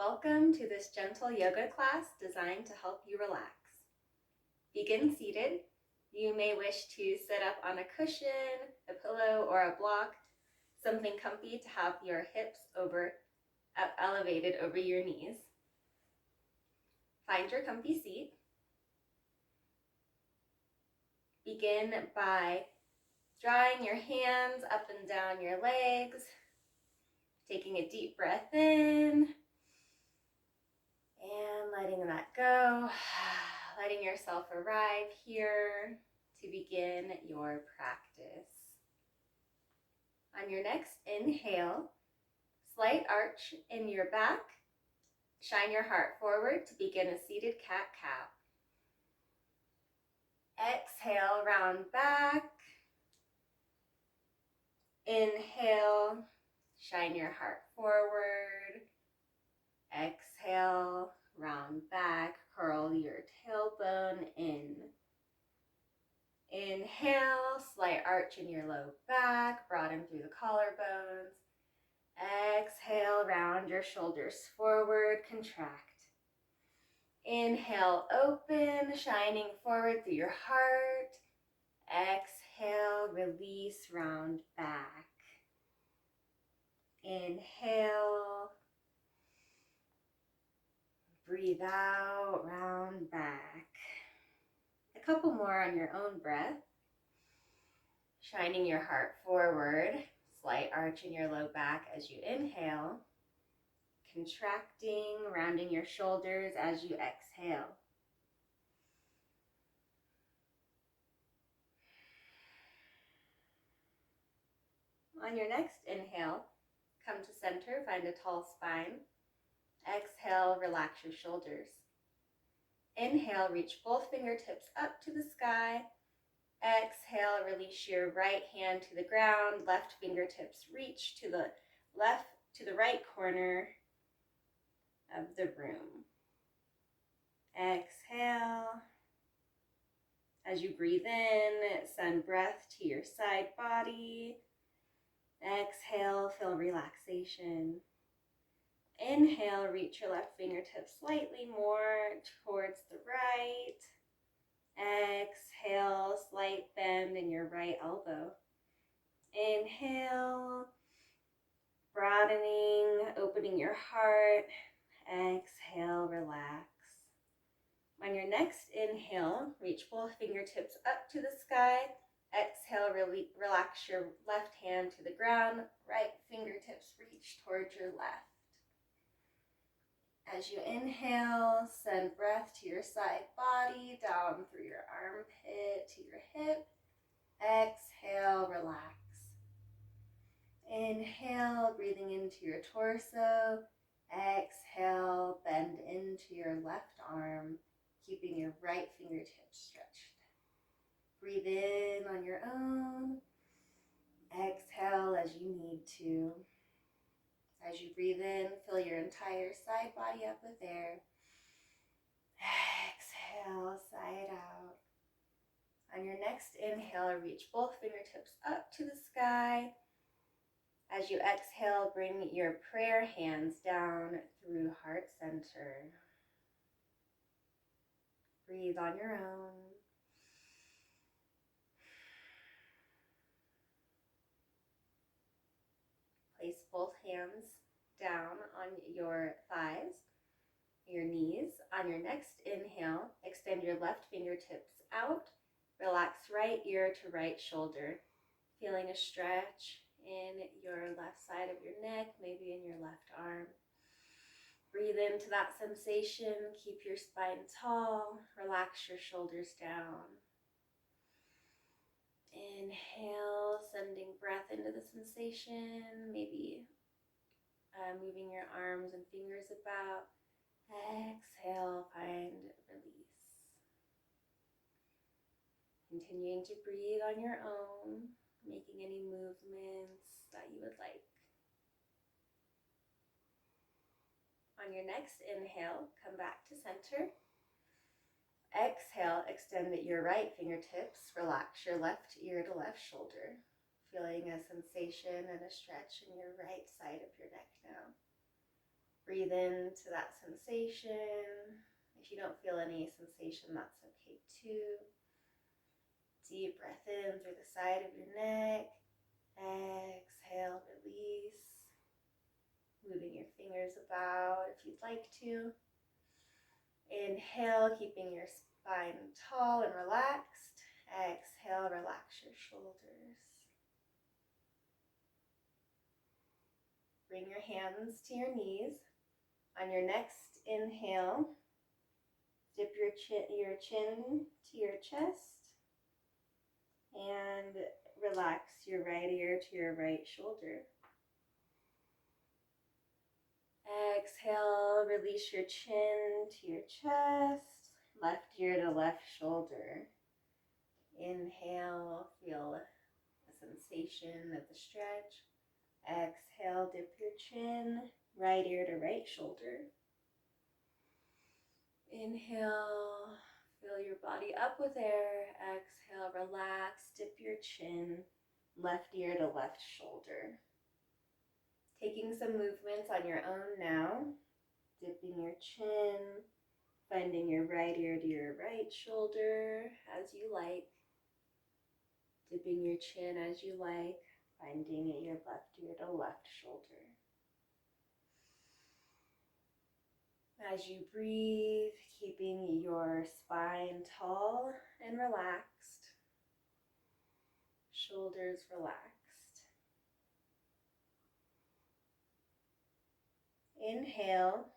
Welcome to this gentle yoga class designed to help you relax. Begin seated. You may wish to sit up on a cushion, a pillow, or a block, something comfy to have your hips elevated over your knees. Find your comfy seat. Begin by drawing your hands up and down your legs, taking a deep breath in, and letting that go, letting yourself arrive here to begin your practice. On your next inhale, slight arch in your back, shine your heart forward to begin a seated cat-cow. Exhale, round back. Inhale, shine your heart forward. Exhale, round back, curl your tailbone in. Inhale, slight arch in your low back, broaden through the collarbones. Exhale, round your shoulders forward, contract. Inhale, open, shining forward through your heart. Exhale, release, round back. Inhale. Breathe out, round back. A couple more on your own breath. Shining your heart forward, slight arch in your low back as you inhale. Contracting, rounding your shoulders as you exhale. On your next inhale, come to center, find a tall spine. Exhale, relax your shoulders. Inhale, reach both fingertips up to the sky. Exhale, release your right hand to the ground. Left fingertips reach to the right corner of the room. Exhale. As you breathe in, send breath to your side body. Exhale, feel relaxation. Inhale, reach your left fingertips slightly more towards the right. Exhale, slight bend in your right elbow. Inhale, broadening, opening your heart. Exhale, relax. On your next inhale, reach both fingertips up to the sky. Exhale, relax your left hand to the ground. Right fingertips reach towards your left. As you inhale, send breath to your side body, down through your armpit to your hip. Exhale, relax. Inhale, breathing into your torso. Exhale, bend into your left arm, keeping your right fingertips stretched. Breathe in on your own. Exhale as you need to. As you breathe in, fill your entire side body up with air. Exhale, side out. On your next inhale, reach both fingertips up to the sky. As you exhale, bring your prayer hands down through heart center. Breathe on your own. Place both hands down on your thighs, your knees. On your next inhale, extend your left fingertips out. Relax right ear to right shoulder. Feeling a stretch in your left side of your neck, maybe in your left arm. Breathe into that sensation. Keep your spine tall. Relax your shoulders down. Inhale, sending breath into the sensation, maybe moving your arms and fingers about. Exhale, find release. Continuing to breathe on your own, making any movements that you would like. On your next inhale, come back to center. Exhale, extend your right fingertips. Relax your left ear to left shoulder. Feeling a sensation and a stretch in your right side of your neck now. Breathe into that sensation. If you don't feel any sensation, that's okay too. Deep breath in through the side of your neck. Exhale, release. Moving your fingers about if you'd like to. Inhale, keeping your spine tall and relaxed. Exhale, relax your shoulders. Bring your hands to your knees. On your next inhale, dip your chin to your chest and relax your right ear to your right shoulder. Exhale, release your chin to your chest, left ear to left shoulder. Inhale, feel the sensation of the stretch. Exhale, dip your chin, right ear to right shoulder. Inhale, fill your body up with air. Exhale, relax, dip your chin, left ear to left shoulder. Taking some movements on your own now. Dipping your chin, finding your right ear to your right shoulder as you like. Dipping your chin as you like, finding your left ear to left shoulder. As you breathe, keeping your spine tall and relaxed, shoulders relaxed. Inhale,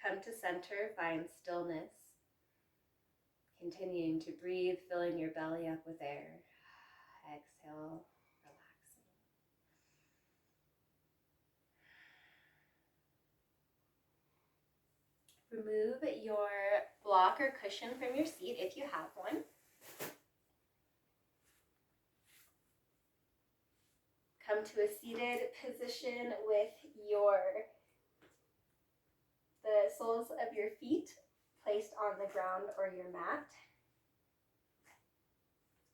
come to center, find stillness. Continuing to breathe, filling your belly up with air. Exhale, relaxing. Remove your block or cushion from your seat if you have one. Come to a seated position with the soles of your feet placed on the ground or your mat.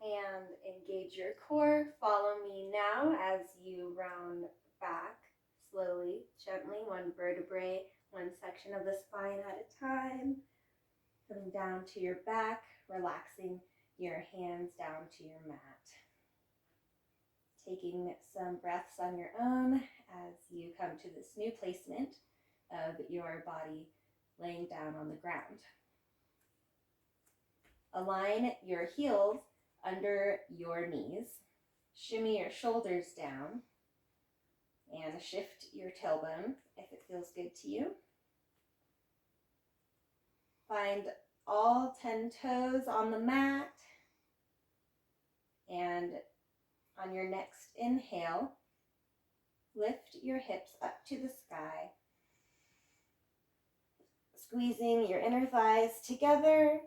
And engage your core. Follow me now as you round back slowly, gently, one vertebrae, one section of the spine at a time. Coming down to your back, relaxing your hands down to your mat. Taking some breaths on your own as you come to this new placement of your body laying down on the ground. Align your heels under your knees. Shimmy your shoulders down and shift your tailbone if it feels good to you. Find all 10 toes on the mat, and on your next inhale, lift your hips up to the sky, squeezing your inner thighs together,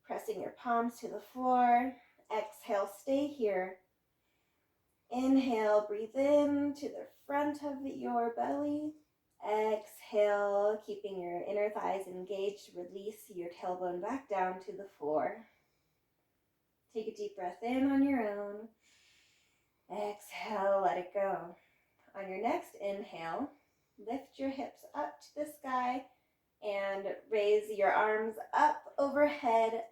pressing your palms to the floor. Exhale, stay here. Inhale, breathe in to the front of your belly. Exhale, keeping your inner thighs engaged, release your tailbone back down to the floor. Take a deep breath in on your own. Exhale, let it go. On your next inhale, lift your hips up to the sky and raise your arms up overhead,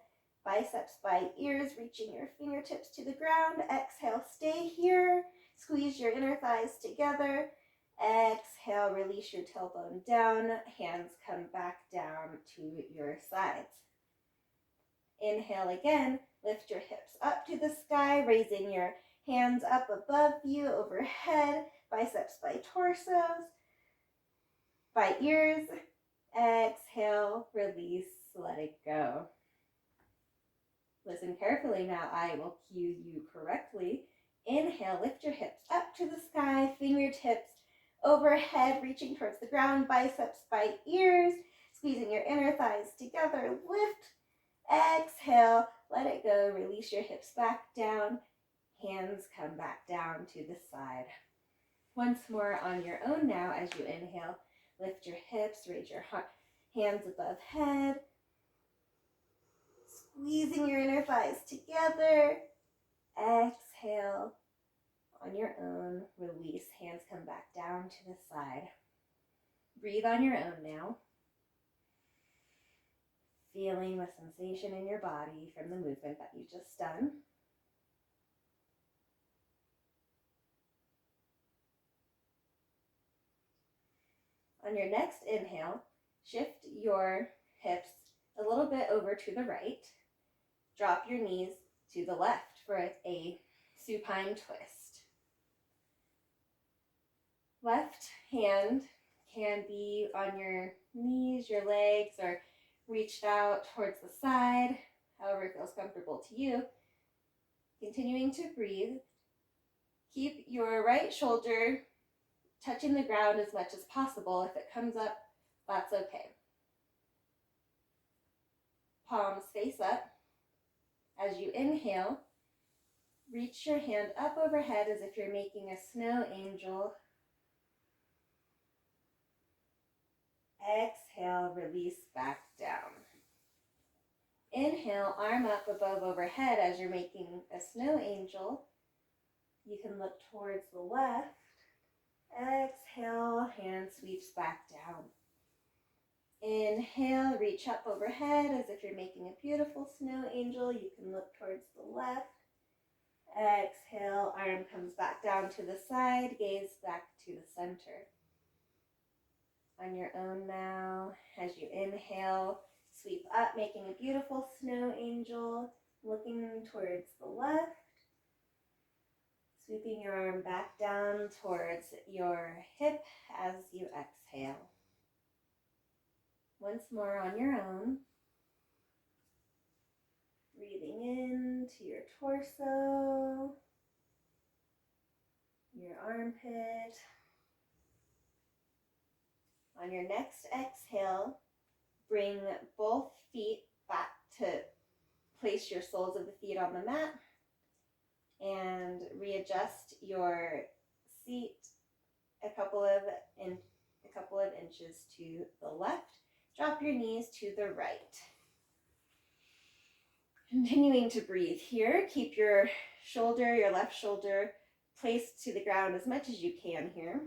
biceps by ears, reaching your fingertips to the ground. Exhale, stay here. Squeeze your inner thighs together. Exhale, release your tailbone down. Hands come back down to your sides. Inhale again. Lift your hips up to the sky, raising your hands up above you, overhead, biceps by torsos, by ears. Exhale, release, let it go. Listen carefully now, I will cue you correctly. Inhale, lift your hips up to the sky, fingertips overhead, reaching towards the ground, biceps by ears, squeezing your inner thighs together, lift. Exhale, let it go, release your hips back down, hands come back down to the side. Once more on your own now as you inhale, lift your hips, raise your hands above head, squeezing your inner thighs together. Exhale, on your own, release, hands come back down to the side. Breathe on your own now, feeling the sensation in your body from the movement that you just done. On your next inhale, shift your hips a little bit over to the right. Drop your knees to the left for a supine twist. Left hand can be on your knees, your legs, or reached out towards the side, however it feels comfortable to you. Continuing to breathe. Keep your right shoulder touching the ground as much as possible. If it comes up, that's okay. Palms face up. As you inhale, reach your hand up overhead as if you're making a snow angel. Exhale, release back down. Inhale, arm up above overhead as you're making a snow angel. You can look towards the left. Exhale, hand sweeps back down. Inhale, reach up overhead as if you're making a beautiful snow angel. You can look towards the left. Exhale, arm comes back down to the side, gaze back to the center. On your own now, as you inhale, sweep up, making a beautiful snow angel, looking towards the left. Sweeping your arm back down towards your hip as you exhale. Once more on your own. Breathing into your torso, your armpit. On your next exhale, bring both feet back to place your soles of the feet on the mat and readjust your seat a couple of inches to the left. Drop your knees to the right. Continuing to breathe here. Keep your left shoulder placed to the ground as much as you can here.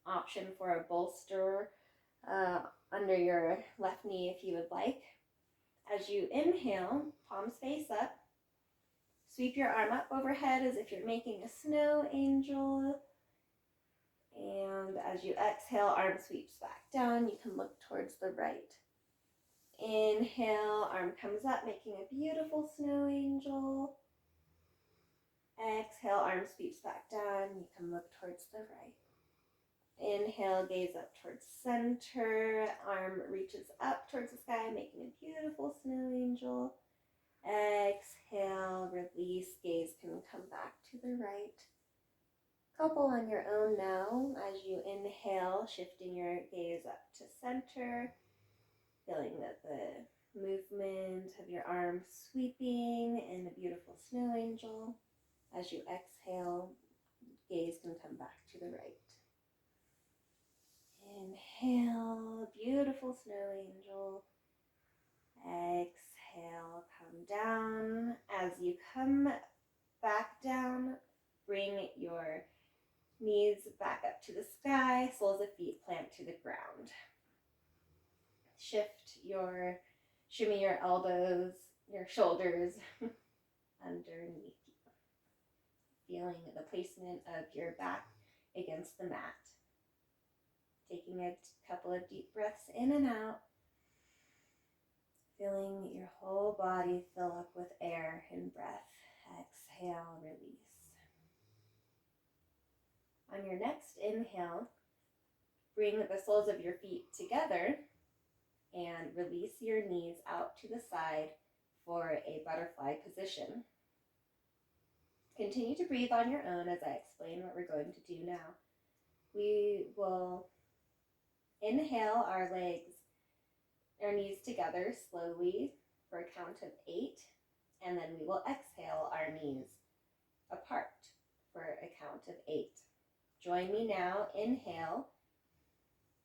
Option for a bolster under your left knee if you would like. As you inhale, palms face up. Sweep your arm up overhead as if you're making a snow angel. And as you exhale, arm sweeps back down. You can look towards the right. Inhale, arm comes up, making a beautiful snow angel. Exhale, arm sweeps back down. You can look towards the right. Inhale, gaze up towards center. Arm reaches up towards the sky, making a beautiful snow angel. Exhale, release, gaze can come back to the right. Couple on your own now. As you inhale, shifting your gaze up to center. Feeling that the movement of your arms sweeping in a beautiful snow angel. As you exhale, gaze can come back to the right. Inhale, beautiful snow angel. Exhale, come down. As you come back down, bring your knees back up to the sky, soles of feet plant to the ground. Shimmy your elbows, your shoulders underneath you. Feeling the placement of your back against the mat. Taking a couple of deep breaths in and out. Feeling your whole body fill up with air in breath. Exhale, release. On your next inhale, bring the soles of your feet together and release your knees out to the side for a butterfly position. Continue to breathe on your own as I explain what we're going to do now. We will inhale our knees together slowly for a count of 8, and then we will exhale our knees apart for a count of 8. Join me now. Inhale.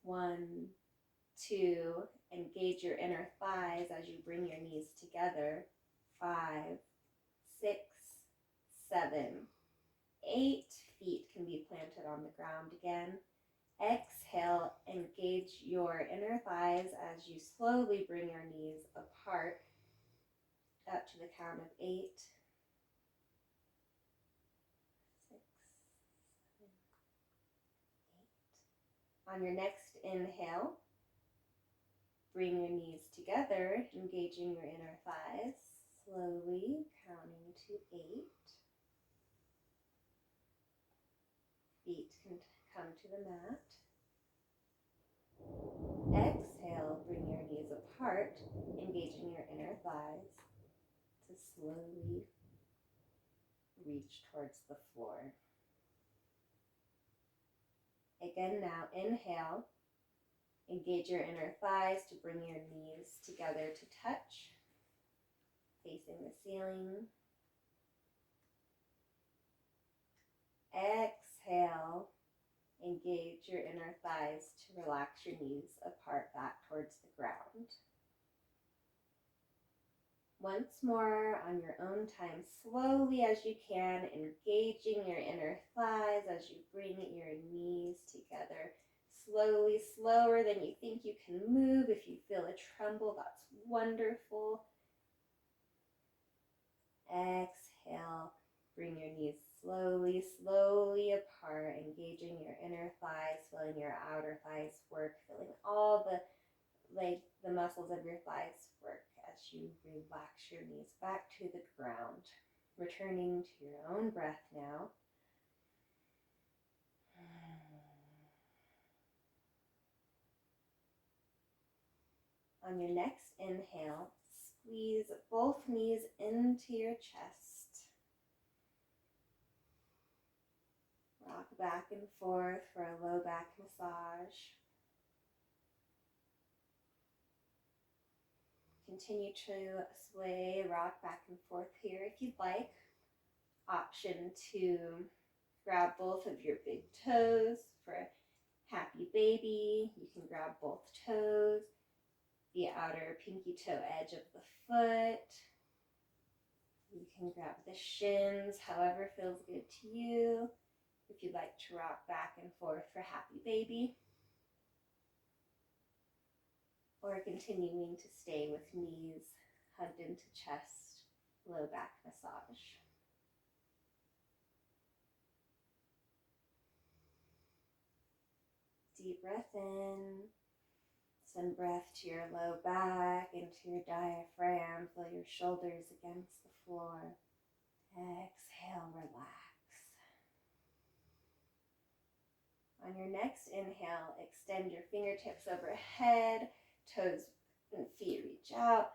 1, 2, engage your inner thighs as you bring your knees together. 5, 6, 7, 8. Feet can be planted on the ground again. Exhale, engage your inner thighs as you slowly bring your knees apart up to the count of 8, 6, 7, 8. On your next inhale, bring your knees together, engaging your inner thighs, slowly counting to 8. Feet can come to the mat. Exhale, bring your knees apart, engaging your inner thighs to slowly reach towards the floor. Again now, inhale, engage your inner thighs to bring your knees together to touch, facing the ceiling. Exhale, engage your inner thighs to relax your knees apart back towards the ground. Once more on your own time, slowly as you can, engaging your inner thighs as you bring your knees together. Slowly, slower than you think you can move. If you feel a tremble, that's wonderful. Exhale, bring your knees slowly, slowly apart, engaging your inner thighs, feeling your outer thighs work, feeling all the muscles of your thighs work as you relax your knees back to the ground. Returning to your own breath now. On your next inhale, squeeze both knees into your chest. Rock back and forth for a low back massage. Continue to sway, rock back and forth here if you'd like. Option to grab both of your big toes for a happy baby. You can grab both toes, the outer pinky toe edge of the foot. You can grab the shins, however feels good to you. If you'd like to rock back and forth for happy baby. Or continuing to stay with knees hugged into chest, low back massage. Deep breath in. Send breath to your low back, into your diaphragm. Feel your shoulders against the floor. Exhale, relax. On your next inhale, extend your fingertips overhead, toes and feet reach out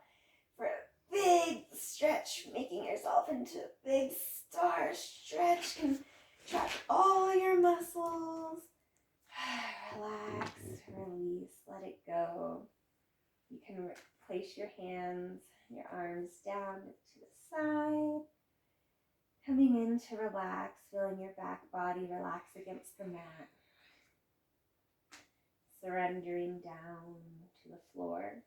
for a big stretch, making yourself into a big star stretch. Contract all your muscles. Relax, release, let it go. You can place your hands, your arms down to the side. Coming in to relax, feeling your back body relax against the mat. Surrendering down to the floor.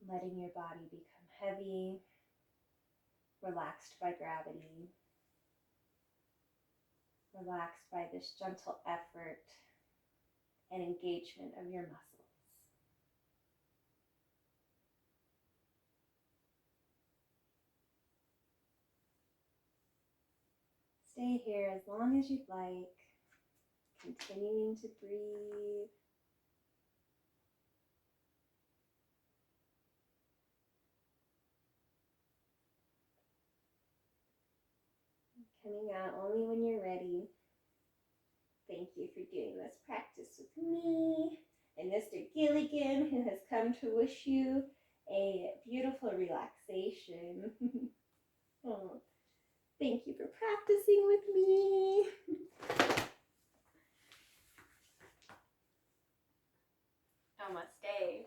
Letting your body become heavy, relaxed by gravity. Relaxed by this gentle effort and engagement of your muscles. Stay here as long as you'd like, continuing to breathe. Coming out only when you're ready. Thank you for doing this practice with me and Mr. Gilligan, who has come to wish you a beautiful relaxation. Oh, thank you for practicing with me. Namaste.